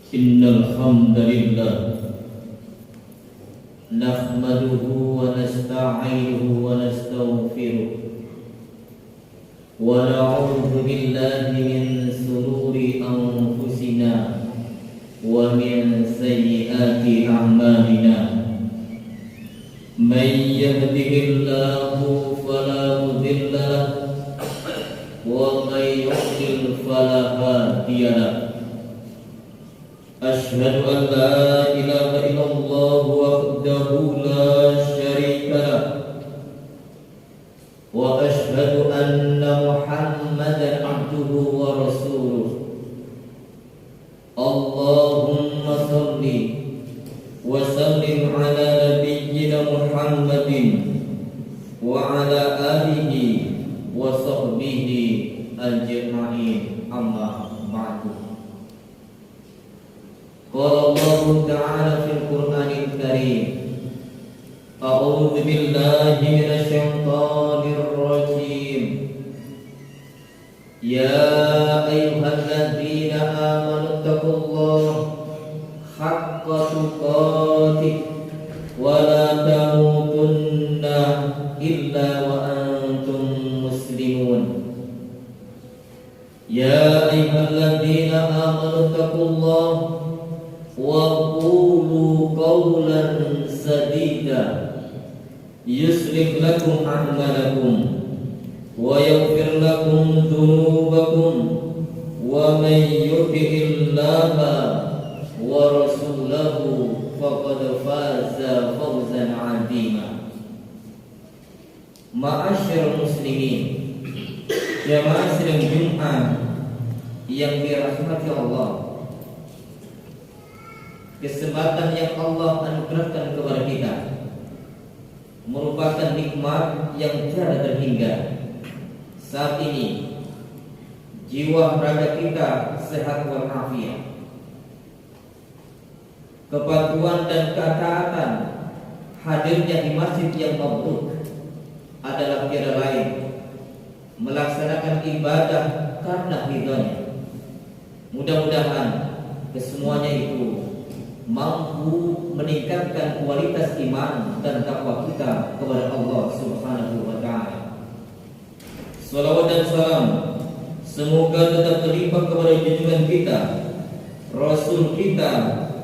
Innal hamdalillah nahmaduhu wa nasta'inuhu wa nastaghfiruh wa na'udzu billahi min shururi anfusina wa min sayyiati a'malina. May yahdihillahu fala mudilla lahu wa may yudlil fala hadiya lahu. Asyhadu an la ilaha illallah wahdahu la syarika lah wa asyhadu anna Muhammadan abduhu wa rasuluh. Allahumma shalli wa sallim ala nabiyyina Muhammadin wa ala alihi wa sahbihi ajma'in. Amma ba'du. Qala Allah Ta'ala fil Qur'anil Karim, A'udzu billahi minasy syaithanir rajim. Ya ayyuhalladzina amanu taqullaha haqqa tuqatih wa la tamutunna illa wa antum muslimun. Ya ayyuhalladzina amanu taqullaha wa qulu qawlan sadida yuslih lakum a'malakum wa yaghfir lakum dhunubakum wa may yuti'illaha wa rasulahu faqad faza fawzan 'azima. Ma'asyiral muslimin, jamaah sidang Jumat yang dirahmati Allah, kesempatan yang Allah anugerahkan kepada kita merupakan nikmat yang tiada terhingga. Saat ini jiwa raga kita sehat walafiat. Kepatuhan dan ketaatan hadirnya di masjid yang mabrur adalah tiada lain melaksanakan ibadah karena ridhonya. Mudah-mudahan kesemuanya itu mampu meningkatkan kualitas iman dan takwa kita kepada Allah Subhanahu wa Ta'ala. Salawat dan salam semoga tetap terlimpah kepada junjungan kita, Rasul kita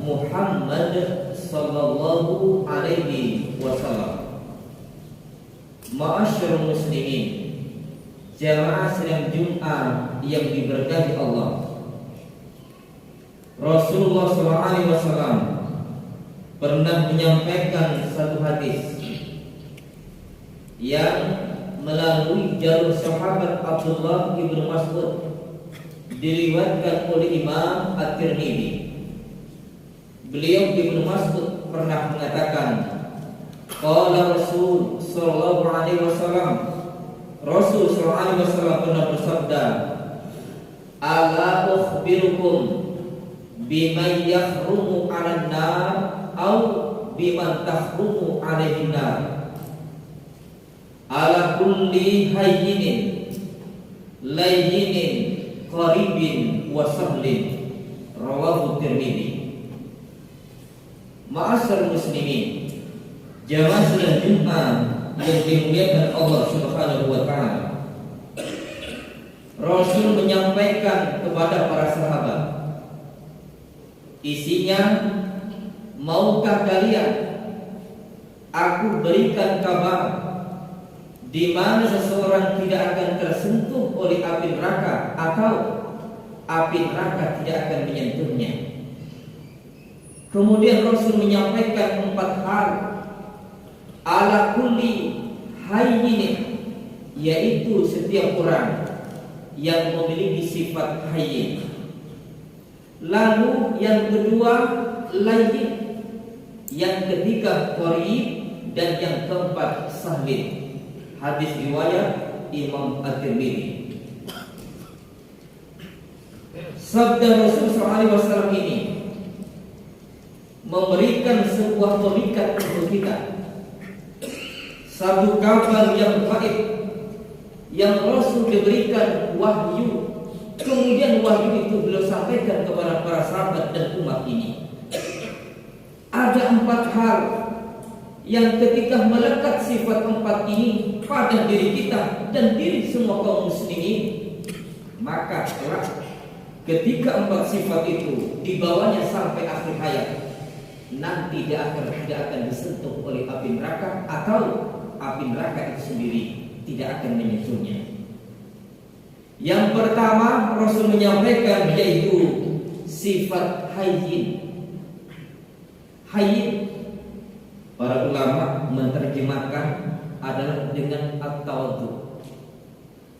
Muhammad sallallahu alaihi wasallam. Ma'asyiral muslimin, jamaah sidang Jumat yang diberkahi Allah, Rasulullah SAW pernah menyampaikan satu hadis yang melalui jalur sahabat Abdullah bin Mas'ud, diriwayatkan oleh Imam At-Tirmidzi. Beliau Ibnu Mas'ud pernah mengatakan, qala Rasul sallallahu alaihi wasallam, Rasul sallallahu alaihi wasallam pernah bersabda, ala ukhbirukum biman yahrumu 'alan nar au biman tahrumu 'alaihin nar, ala kulli hayyinin layyinin qaribin wa sahlin. Rawahu Tirmidzi. Ma'asyiral muslimin, jamaah salat Jumat yang dimuliakan Allah Subhanahu wa Ta'ala, Rasul menyampaikan kepada para sahabat, isinya, maukah kalian aku berikan kabar di mana seseorang tidak akan tersentuh oleh api neraka atau api neraka tidak akan menyentuhnya. Kemudian Rasul menyampaikan 4 hal. Ala kulli hayyin, yaitu setiap orang yang memiliki sifat hayyin. Lalu yang kedua layyin, yang ketiga qarib, dan yang keempat sahlin. Hadis riwayat Imam At-Tirmidzi. Sabda Rasul SAW ini memberikan sebuah pemikat untuk kita, satu kabar yang baik yang Rasul diberikan wahyu Kemudian wahyu itu beliau sampaikan kepada para sahabat dan umat ini. Ada 4 hal yang ketika melekat sifat 4 ini pada diri kita dan diri semua kaum muslimin, maka kelak ketika 4 sifat itu dibawanya sampai akhir hayat, nanti tidak akan disentuh oleh api neraka, atau api neraka itu sendiri tidak akan menyentuhnya. Yang pertama Rasul menyampaikan yaitu sifat hayyin. Hayyin para ulama menerjemahkan adalah dengan at-tawadhu,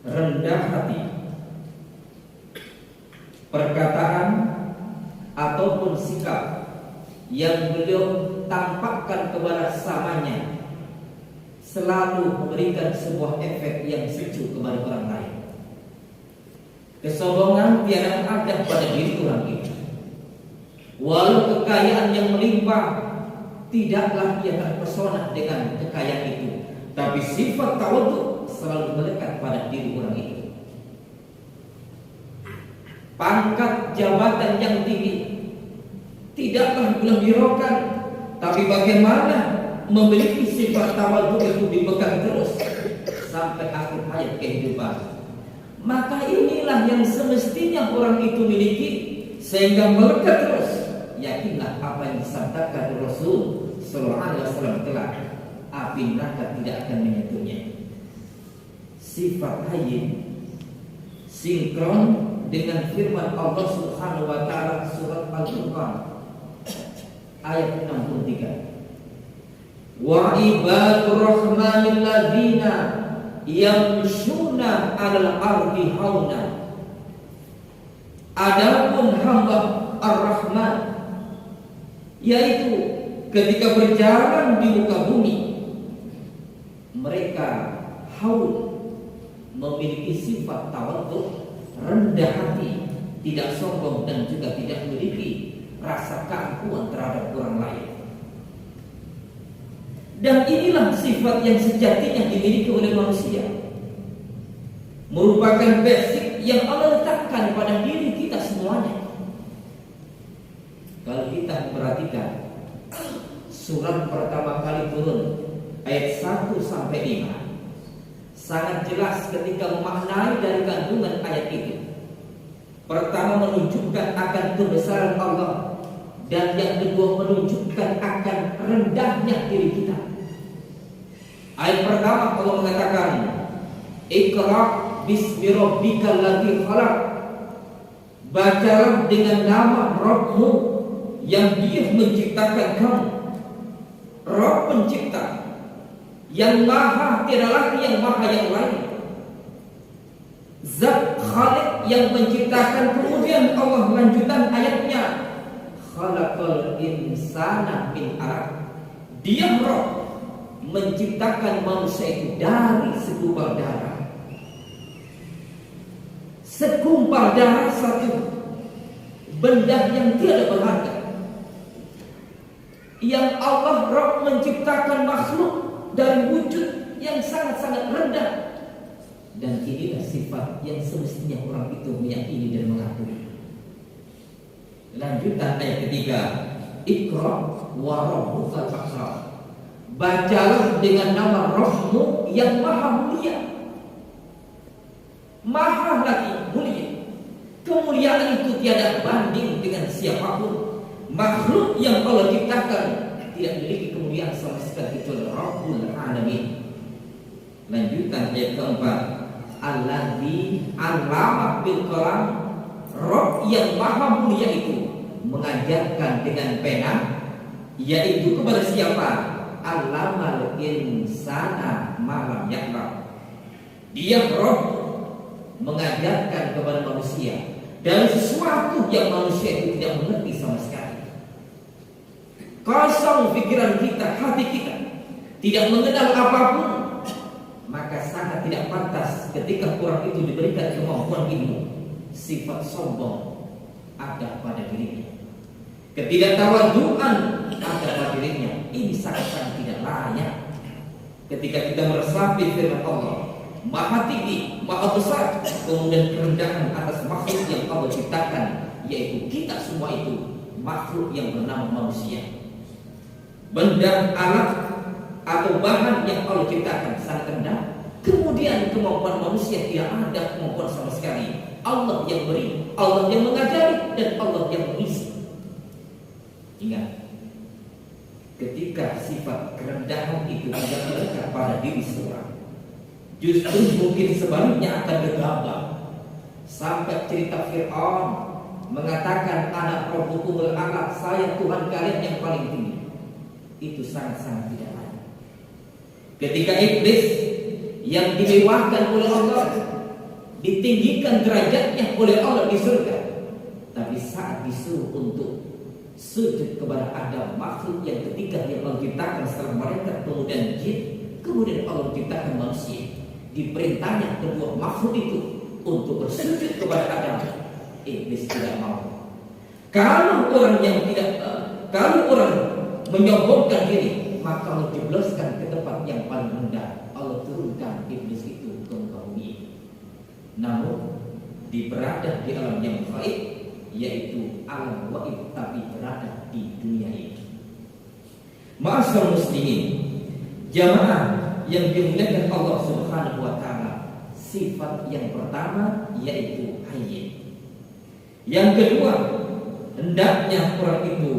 rendah hati. Perkataan ataupun sikap yang beliau tampakkan kepada samanya selalu memberikan sebuah efek yang sejuk kepada orang lain. Kesombongan tiada ada pada diri orang itu. Walau kekayaan yang melimpah, tidaklah ia terpesona dengan kekayaan itu, tapi sifat tawadhu selalu melekat pada diri orang itu. Pangkat jabatan yang tinggi tidaklah gembirakan, tapi bagaimana memiliki sifat tawadhu itu dipegang terus sampai akhir hayat kehidupan. Maka inilah yang semestinya orang itu miliki, sehingga melekat terus. Yakinlah apa yang disabdakan Rasul sallallahu alaihi wasallam telah, api neraka tidak akan menyentuhnya. Sifat hayyin sinkron dengan firman Allah Subhanahu wa taala surat Al-Furqan ayat 63. Wa ibadur rahmanil ladzina yamshuna 'alal ardi hauna. Adapun hamba Ar-Rahman, yaitu ketika berjalan di muka bumi, mereka haun, memiliki sifat tawadhu, rendah hati, tidak sombong, dan juga tidak memiliki rasa keangkuhan terhadap orang lain. Dan inilah sifat yang sejatinya dimiliki oleh manusia, merupakan basic yang Allah letakkan pada diri kita semuanya. Kalau kita perhatikan surat pertama kali turun ayat 1 sampai 5, sangat jelas ketika memaknai dari kandungan ayat itu. Pertama, menunjukkan akan kebesaran Allah, dan yang kedua menunjukkan akan rendahnya diri kita. Ayat pertama Allah mengatakan, Iqra bismi rabbikal ladzi khalaq. Bacalah dengan nama Rabbmu yang Dia menciptakan kamu. Rabb pencipta, yang maha, tiada lagi yang maha yang lain. Zat Khaliq yang menciptakan. Kemudian Allah lanjutan ayatnya, khalaqal insana min 'alaq. Dia Rabb menciptakan manusia itu dari segumpal darah. Segumpal darah, satu benda yang tiada berharga, yang Allah Rabb menciptakan makhluk dari wujud yang sangat-sangat rendah. Dan inilah sifat yang semestinya orang itu meyakini dan mengakui. Lanjutan ayat ketiga, Iqra wa rabbukal akram. Bacalah dengan nama Rabbmu yang maha mulia. Maha lagi mulia. Kemuliaan itu tiada banding dengan siapapun. Makhluk yang Allah ciptakan tidak memiliki kemuliaan sama sekali kecuali Rabbul Alamin. Lanjutan ayat keempat, Alladzi 'allama bil qalam. Rabb yang maha mulia itu mengajarkan dengan pena, yaitu kepada siapa? Allamal insana ma lam ya'lam. Dia Rabb mengajarkan kepada manusia dari sesuatu yang manusia itu tidak mengerti sama sekali. Kosong pikiran kita, hati kita, tidak mengenal apapun, maka sangat tidak pantas ketika orang itu diberikan kemampuan ilmu, sifat sombong ada pada dirinya, ketidaktawaduan ada pada dirinya. Ini sangat-sangat tidak layak ketika kita meresapi firman Allah, maha tinggi, maha besar. Kemudian kerendahan atas makhluk yang Allah ciptakan, yaitu kita semua itu makhluk yang bernama manusia. Benda, alat atau bahan yang Allah ciptakan sangat rendah. Kemudian kemampuan manusia tidak ada kemampuan sama sekali. Allah yang beri, Allah yang mengajari, dan Allah yang mengisi. Ingat, ketika sifat kerendahan itu tidak melekat pada diri seorang, justru mungkin sebaliknya akan gegabah. Sampai cerita Fir'aun mengatakan, anak rabbukumul a'la, saya Tuhan kalian yang paling tinggi. Itu sangat-sangat tidak layak. Ketika iblis yang dimewahkan oleh Allah ditinggikan derajatnya oleh Allah di surga, tapi saat disuruh untuk sujud kepada Adam, makhluk yang ketiga yang Allah ciptakan setelah mereka, kemudian jin, kemudian Allah ciptakan manusia, diperintahnya kedua makhluk itu untuk bersujud kepada Adam. Iblis tidak mau. Kalau orang menyombongkan diri, maka Allah jebloskan ke tempat yang paling rendah. Allah turunkan iblis itu ke muka bumi. Namun berada di alam yang gaib, yaitu alam gaib, tapi berada di dunia ini. Ma'asyiral muslimin, jamaah yang dimuliakan Allah Subhanahu wa taala, sifat yang pertama yaitu hayy. Yang kedua, hendaknya orang itu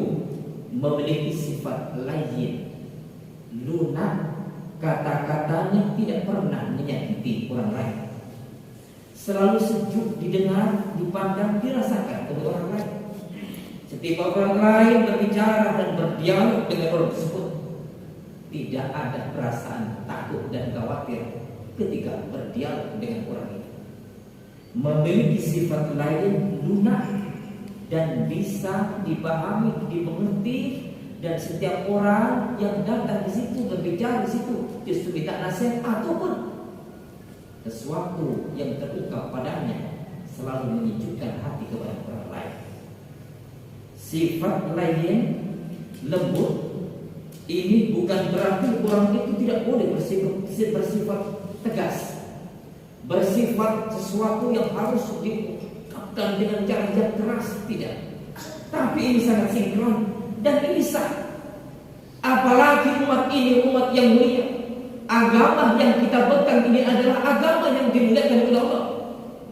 memiliki sifat layyin, lunak, kata-katanya tidak pernah menyakiti orang lain, selalu sejuk didengar, dipandang, dirasakan oleh orang lain. Setiap orang lain berbicara dan berdialog dengan orang tersebut, tidak ada perasaan takut dan khawatir ketika berdialog dengan orang itu. Memiliki sifat lain, lunak, dan bisa dipahami, dimengerti, dan setiap orang yang datang di situ, berbicara di situ, justru minta nasihat ataupun sesuatu yang terungkap padanya, selalu menyejukkan hati kepada orang lain. Sifat lain, lembut, ini bukan berarti orang itu tidak boleh bersifat tegas, bersifat sesuatu yang harus diungkapkan dengan cara yang keras, tidak. Tapi ini sangat sinkron dan ini sah. Apalagi umat ini umat yang mulia. Agama yang kita pegang ini adalah agama yang dimuliakan oleh Allah.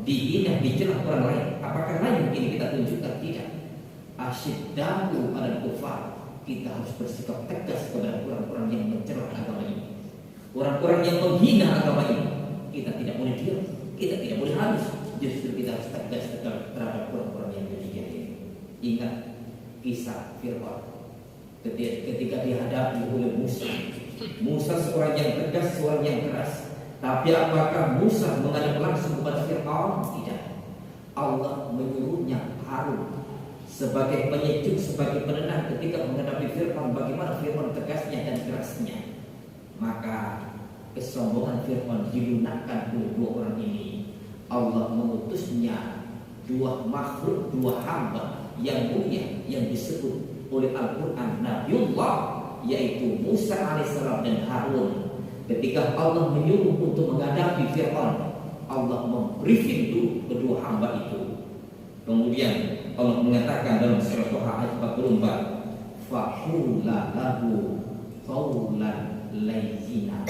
Dihina, dicela orang lain, apakah lain ini kita tunjukkan? Tidak. Asyiddahu 'alal kufar. Kita harus bersikap tegas kepada orang-orang yang mencela agama ini, orang-orang yang menghina agama ini. Kita tidak boleh diam, kita tidak boleh halus. Justru kita harus tegas terhadap orang-orang yang demikian ini. Ingat kisah Fir'aun ketika dihadapi oleh Musa. Musa seorang yang tegas, seorang yang keras. Tapi apakah Musa menghadap langsung kepada Fir'aun? Tidak. Allah menyuruhnya Harun sebagai penyejuk, sebagai penenang ketika menghadapi Fir'aun. Bagaimana Fir'aun tegasnya dan kerasnya. Maka kesombongan Fir'aun dilunakkan oleh dua orang ini. Allah mengutusnya dua makhluk, dua hamba yang mulia yang disebut oleh Al-Quran Nabiullah, yaitu Musa alaihissalam dan Harun. Ketika Allah menyuruh untuk menghadapi Fir'aun, Allah membriefing dulu kedua hamba itu. Kemudian Allah mengatakan dalam surah Toha ayat 44, faqula lahu qawlan layyina.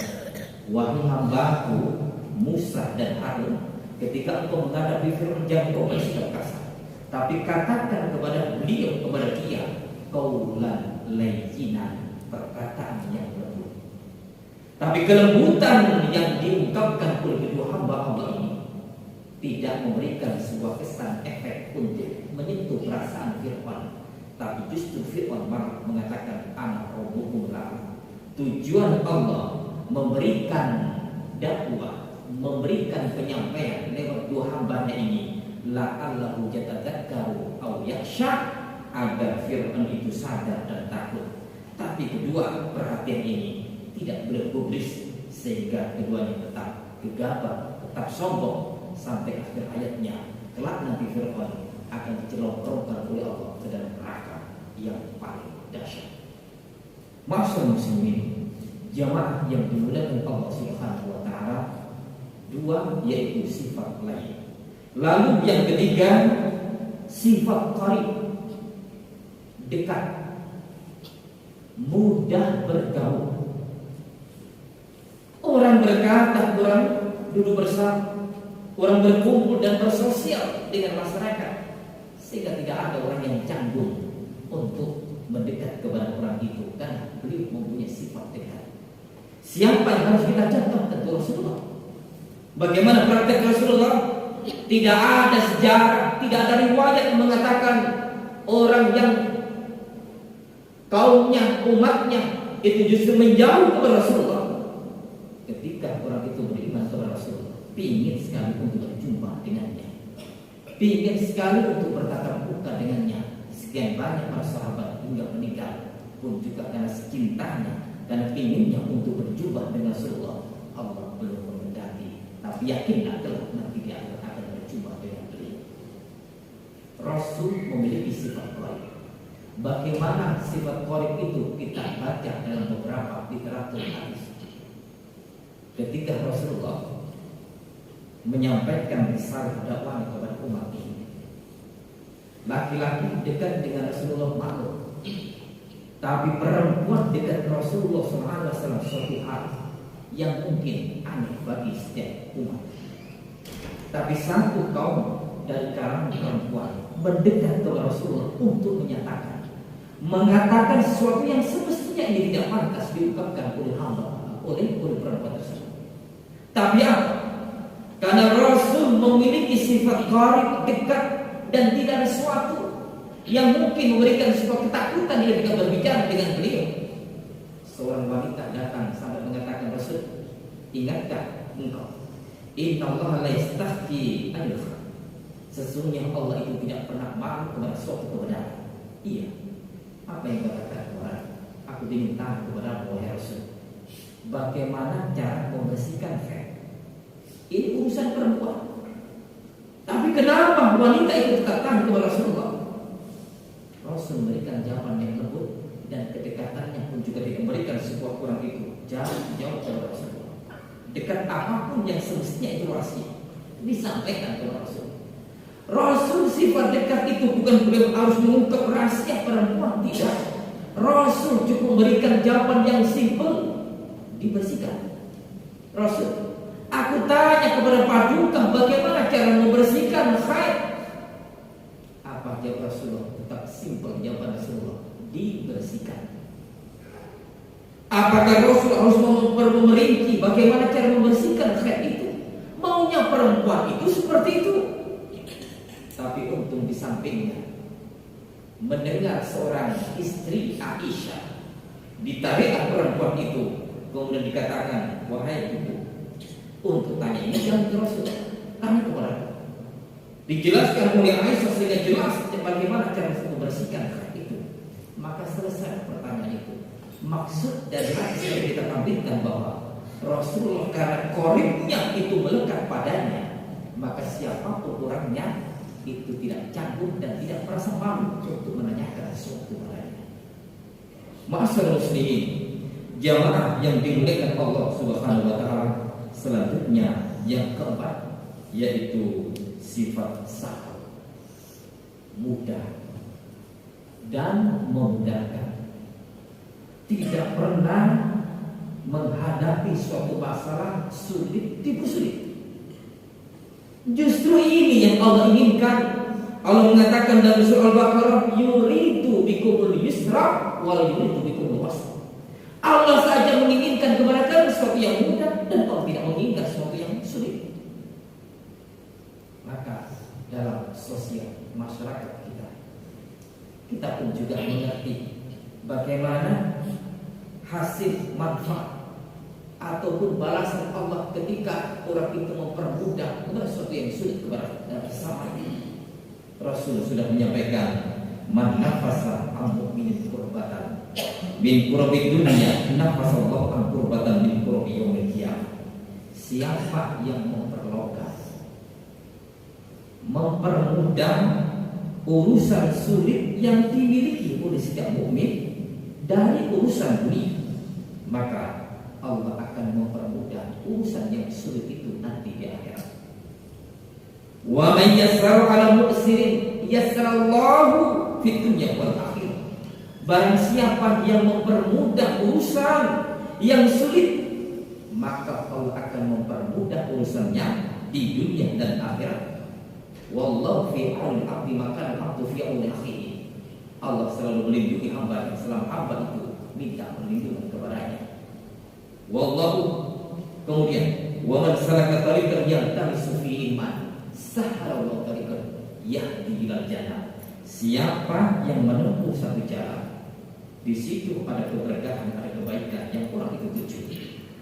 Wahai hambaku Musa dan Harun, ketika engkau menghadapi Fir'aun, jangan kau bersikap kasar, tapi katakan kepada beliau, kepada dia, qawlan layyina, perkataan yang lembut. Tapi kelembutan yang diungkapkan oleh kedua hamba ini tidak memberikan sebuah kesan efek untuk menyentuh perasaan Fir'aun. Tapi justru Fir'aun malah mengatakan, ana rabbukumul a'la. Tujuan Allah memberikan dakwah, memberikan penyampaian lewat dua hambanya ini, la'allahu yatadzakkaru aw yakhsha, agar Fir'aun itu sadar dan takut. Tapi kedua perhatian ini tidak boleh publis, sehingga keduanya tetap gegabah, tetap sombong sampai akhir ayatnya. Kelak nanti Fir'aun akan dicelotongkan oleh Allah ke dalam neraka yang paling dahsyat. Ma'asyiral muslimin, jamaah yang dimuliakan Allah Subhanahu wa taala, Dua, yaitu sifat lain. Lalu yang ketiga, sifat qarib, dekat, mudah bergaul. Orang berkata, orang duduk bersama, orang berkumpul dan bersosial dengan masyarakat, sehingga tidak ada orang yang canggung untuk mendekat kepada orang itu, karena beliau mempunyai sifat dekat. Siapa yang harus kita contoh? Tentu Rasulullah. Bagaimana praktek Rasulullah? Tidak ada sejarah, tidak ada riwayat yang mengatakan orang yang kaumnya, umatnya itu justru menjauh kepada Rasulullah. Ketika orang itu beriman kepada Rasulullah, pingin sekali untuk berjumpa dengannya, pingin sekali untuk bertatap muka dengannya. Sekian banyak para sahabat hingga meninggal pun juga karena cintanya, karena pinginnya untuk berjumpa dengan Rasulullah. Allah belum mengendaki, tapi yakinlah telah nanti dia akan berjumpa dengan beliau. Rasul memiliki sifat qarib. Bagaimana sifat qarib itu kita baca dalam beberapa literatur hadis. Ketika Rasulullah menyampaikan risalah dakwah kepada umat ini, laki-laki dekat dengan Rasulullah maklum, tapi perempuan dekat Rasulullah SAW suatu hal yang mungkin aneh bagi setiap umat. Tapi satu kaum dari kalangan perempuan mendekat kepada Rasulullah untuk mengatakan sesuatu yang semestinya ini tidak pantas diungkapkan oleh hamba, oleh perempuan tersebut. Tapi apa? Karena Rasul memiliki sifat qarib, dekat, dan tidak ada sesuatu yang mungkin memberikan sebuah ketakutan dia ketika berbicara dengan beliau. Seorang wanita datang sampai mengatakan, Rasul, ingatkah engkau, innallaha la yastahyi anil haq, sesungguhnya Allah itu tidak pernah malu kepada suatu kebenaran. Iya. Apa yang kau katakan kepada aku? Diminta kepada wahai Rasul, bagaimana cara membersihkan haid? Ini urusan perempuan. Tapi kenapa wanita itu tetap kepada Rasulullah? Rasul memberikan jawaban yang lembut, dan kedekatannya pun juga diberikan sebuah orang itu jauh kepada Rasulullah. Dekat apapun yang semestinya itu rahasia disampaikan kepada Rasul. Rasul sifat dekat itu bukan beliau harus mengungkap rahasia perempuan, tidak. Rasul cukup memberikan jawaban yang simpel, dibersihkan. Rasul, aku tanya kepada paduka bagaimana cara membersihkan haid. Apa jawab Rasulullah? Tetap simpel jawaban Rasulullah, dibersihkan. Apakah Rasul harus merinci bagaimana cara membersihkan haid itu? Maunya perempuan itu seperti itu. Tapi untung di sampingnya mendengar seorang istri Aisyah ditarik perempuan itu, kemudian dikatakan, wahai ibu, untuk tanya ini jangan ke Rasul, tanya kepada aku. Dijelaskan oleh Aisyah sehingga jelas bagaimana cara membersihkan haid itu. Maka selesai pertanyaan itu. Maksud dari hadis yang kita tampilkan bahwa Rasulullah karena qaribnya itu melekat padanya, maka siapapun orangnya itu tidak canggung dan tidak merasa malu untuk menanyakan sesuatu padanya. Ma'asyiral muslimin, jamaah yang dimuliakan Allah Subhanahu wa taala, selanjutnya yang keempat yaitu sifat sahal, mudah dan memudahkan. Tidak pernah menghadapi suatu masalah sulit dipersulit. Justru ini yang Allah inginkan. Allah mengatakan dalam surah Al-Baqarah, yuridu bikumul yusra wal yuridu bikumul usra. Allah saja menginginkan kepada kalian sesuatu yang mudah, dan Allah tidak menginginkan sesuatu yang sulit. Maka dalam sosial masyarakat kita pun juga mengerti bagaimana hasil manfaat ataupun balasan Allah ketika orang itu mempermudah sesuatu yang sulit kepada sesama. Rasul sudah menyampaikan, man nafasa an mu'minin kurbatan min kurbi dunia, nafasa Allah an kurbatan min kurbi yaumil qiyamah. Siapa yang mempermudah urusan sulit yang dimiliki oleh setiap mukmin dari urusan dunia, maka Allah akan mempermudah urusan yang sulit itu nanti di akhirat. Wa man yassara 'ala mu'sirin yassarallahu fid dunya wal akhirah. Barang siapa yang mempermudah urusan yang sulit, maka Allah akan mempermudah urusannya di dunia dan akhirat. Wallahu fi 'auni 'abdi maka 'abdu fi 'auni akhihi. Allah selalu melindungi hamba selama hamba itu minta perlindungan kepadanya. Wallahu, kemudian wa man salaka tariqan yaltamisu fihi ilman sahhalallahu tariqan yahdi ilal jannah. Siapa yang menempuh satu jalan, di situ ada keberkahan, ada kebaikan yang orang itu tuju,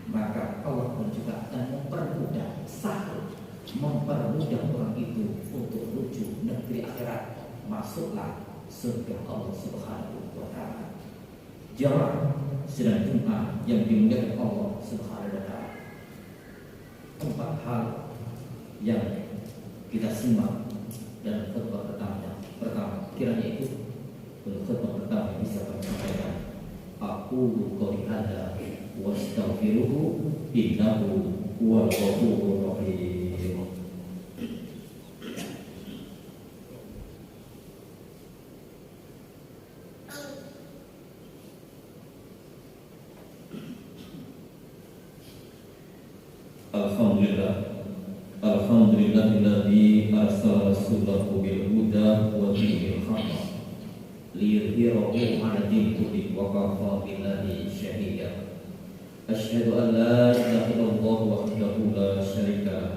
maka Allah pun juga akan mempermudah orang itu untuk menuju negeri akhirat, masuklah surga Allah Subhanahu wa taala. Jamaah sedang Jumat yang dimuliakan Allah Subhanahu wa taala. 4 hal yang kita simak dalam khutbah pertama kiranya itu khutbah pertama bisa kami sampaikan. Aku qouli hadza wa astaghfiruhu innahu huwal ghafurur rahim. Alhamdulillahilladzi arsala rasulahu bil huda wa dinil haqq liyudhhirahu 'ala dini kullihi wa kafa billahi shahida. Asyhadu an la ilaha illallah wahdahu la syarika lah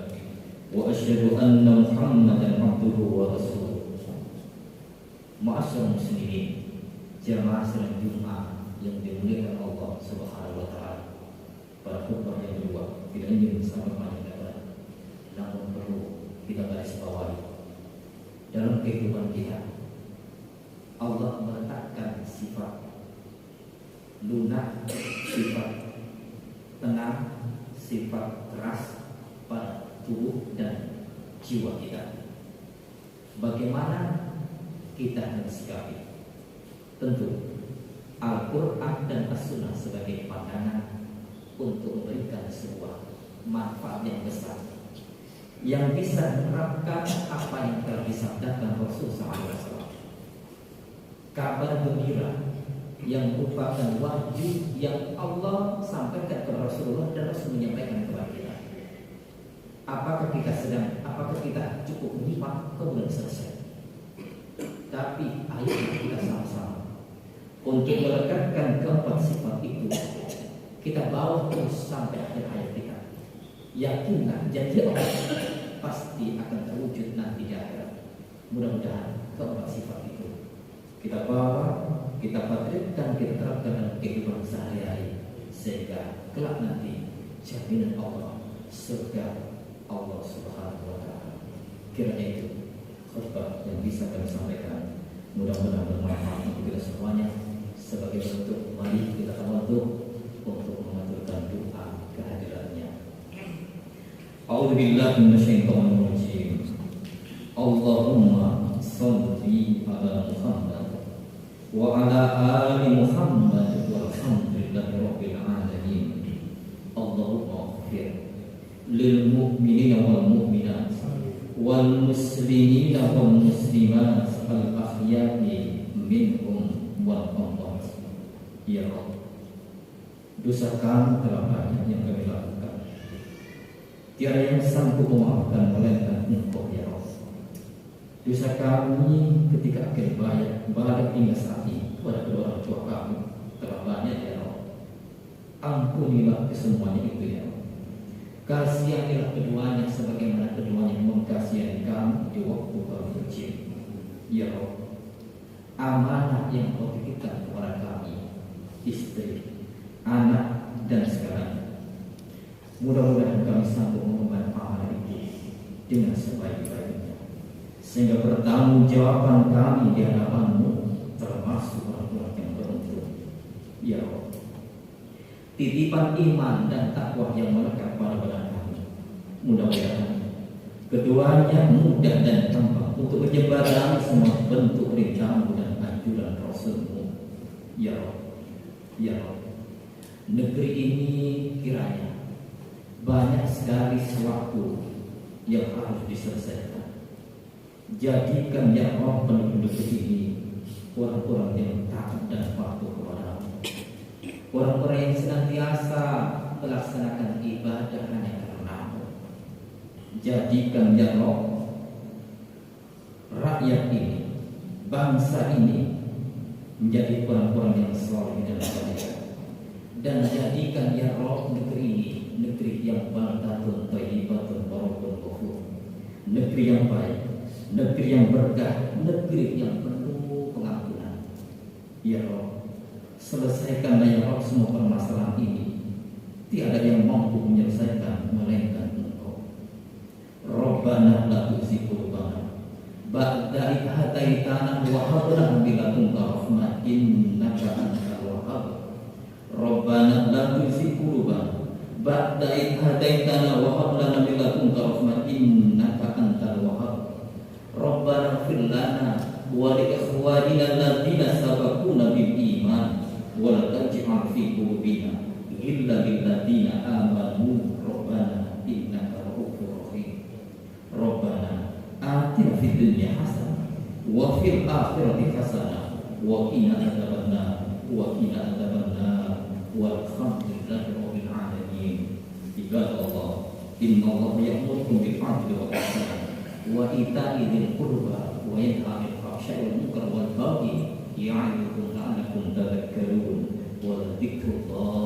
wa asyhadu anna Muhammadan 'abduhu wa rasuluh. Ma'asyiral muslimin, jamaah salat Jumat yang dimuliakan Allah Subhanahu wa taala. Pada khutbah yang kedua tidak ingin sangat panjang, namun perlu kita garis bawahi. Dalam kehidupan kita, Allah meletakkan sifat lunak, sifat tenang, sifat keras pada tubuh dan jiwa kita. Bagaimana kita mensikapi? Tentu Al-Quran dan As-Sunnah sebagai pandangan untuk memberikan sebuah manfaat yang besar yang bisa menerapkan apa yang telah disabdakan Rasul SAW. Kabar gembira yang merupakan wahyu yang Allah sampaikan kepada Rasulullah dan Rasul menyampaikan kepada kita. Apakah kita cukup menyimak kemudian selesai? Tapi ayo kita sama-sama untuk melekatkan keempat sifat itu, kita bawa terus sampai akhir hayat kita. Yakinlah janji Allah pasti akan terwujud nanti di akhirat. Mudah-mudahan keempat sifat itu kita bawa, kita praktekkan, kita terapkan dalam kehidupan sehari-hari, sehingga kelak nanti jaminan Allah surga Allah Subhanahu wa taala. Kiranya itu khutbah yang bisa kami sampaikan, mudah-mudahan bermanfaat untuk kita semuanya. Sebagai bentuk mari kita tawadhu untuk mengaturkan doa kehadirannya. A'udzubillahi minasyaitonir rajim. Allahumma shalli ala Muhammad wa ala ali Muhammad walhamdulillahi rabbil alamin. Allahumma ighfir lil mu'minina wal mu'minat wal muslimina wal muslimat al ahya'i minhum wal amwat. Ya Allah, dosa kami telah banyak yang kami lakukan. Tiada yang sanggup memaafkan melainkan Engkau ya Allah. Dosa kami ketika akhir balik hingga saat ini kepada kedua orang tua kami telah banyak ya Allah. Ampunilah kesemuanya itu ya Allah. Kasihanilah keduanya sebagaimana keduanya mengkasihani kami di waktu kami kecil. Ya Allah, amanah yang Kau titipkan kepada kami, istri, anak, dan segalanya. Mudah-mudahan kami sanggup mengemban amanah itu dengan sebaik-baiknya, sehingga pertanggungjawaban kami di hadapan-Mu termasuk orang-orang yang beruntung. Ya Allah, titipan iman dan takwa yang melekat pada badan kami, mudah-mudahan keduanya mudah dan gampang untuk menyebarkan semua bentuk perintah-Mu dan anjuran Rasul-Mu. Ya Allah, ya Allah, negeri ini kiranya banyak sekali sesuatu yang harus diselesaikan. Jadikan ya Allah penduduk ini orang-orang yang taat dan patuh kepada-Mu, orang-orang yang senantiasa melaksanakan ibadah hanya karena-Mu. Jadikan ya Allah rakyat ini, bangsa ini menjadi orang-orang yang saleh dan saleh. Dan jadikan ya Allah negeri ini negeri yang baldatun thayyibatun barakun ghafur, negeri yang baik, negeri yang berkah, negeri yang penuh pengampunan. Ya Allah, selesaikanlah ya Allah semua permasalahan ini. Tiada yang mampu menyelesaikan melainkan Engkau. Rabbana la tuzigh qulubana ba'da idh hadaitana wa hab lana min ladunka rahmah innaka antal wahhab. Rabbana la tuzigh qulubana ba'da idh hadaitana wa hab lana min ladunka rahmah innaka antal wahhab. Rabbana ighfir lana wa li ikhwanina alladziina sabaquna bil iman wa la taj'al fi qulubina ghillan lil ladziina amanu rabbana innaka ra'ufur rahim. Rabbana atina fid dunya hasanah wa fil akhirati hasanah wa qina adzabannar walhamdulillahi rabbil alamin. Ibadallah, innallaha ya'murukum bil 'adli wal ihsan wa ita'i dzil qurba wa yanha 'anil fahsya'i wal munkari wal baghi ya'idukum la'allakum tadhakkarun wa dzikrullahi